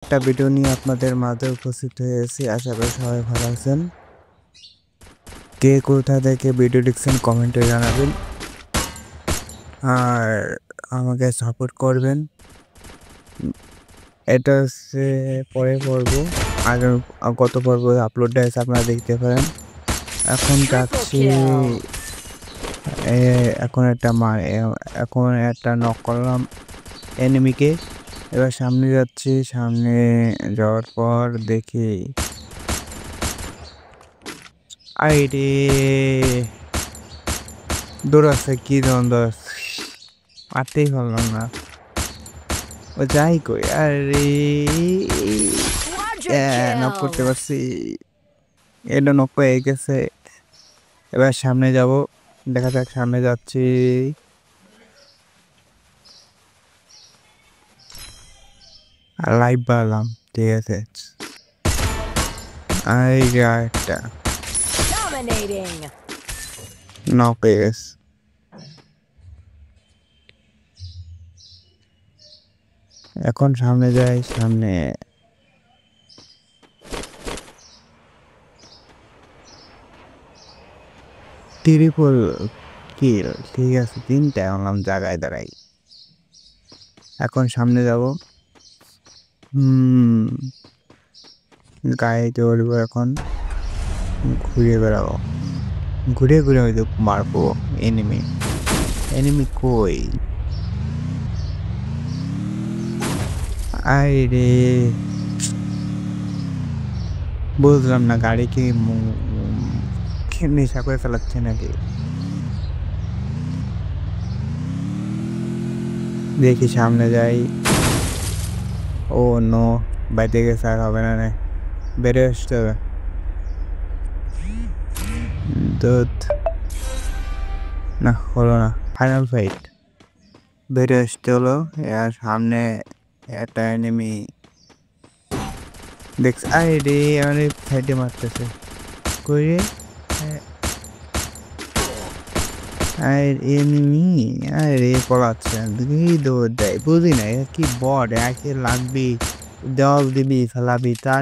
একটা ভিডিও নিয়ে আপনাদের মাঝে উপস্থিত হয়েছি। আশা করি সবাই ভালো আছেন। কে কোথা থেকে ভিডিও দেখছেন কমেন্টে জানাবেন, আর আমাকে সাপোর্ট করবেন। এটা হচ্ছে পরের পর্ব, আগের গত পর্ব আপলোড হয়েছে, আপনারা দেখতে পারেন। এখন যাচ্ছি, এখন এখন একটা নক করলাম এনিমিকে। এবার সামনে যাচ্ছি, সামনে যাওয়ার পর দেখি আইডি দৌড়াচ্ছে, কি দ্বন্দ্ব মারতেই পারলাম না। ও যাই কই, আরে নক করতে পারছি, এটা নক হয়ে গেছে। এবার সামনে যাব, দেখা যাক। সামনে যাচ্ছি, লাইভ বাড়লাম, ঠিক আছে। একটা নক হয়ে গেছে। এখন সামনে যাই, সামনে ট্রিপল কিল, ঠিক আছে। 3টা আনলাম জায়গায় দাঁড়াই। এখন সামনে যাব, গায়ে চড়বো। এখন ঘুরে বেড়াবো, ঘুরে ঘুরে হয়তো মারবো এনিমি। এনিমি কই? আরে বুঝলাম না, গাড়ি কি নেশা করে ফেলাচ্ছে নাকি? দেখি সামনে যাই। ও নো, বাইতে গেছে, আর হবে না, বেড়ে আসতে হবে। দুধ না, হলো না। ফাইনাল ফাইট, বেড়ে আসতে হলো। আর সামনে একটা এনিমি দেখছি। আরে অনেক সাইডে মারতেছে, করে আর এনিমি, আরে পলাচ্ছে, দৌড় দেয়। বুঝি না, কি বট, একে লাগবি, জল দিবি, ফেলাবি, তা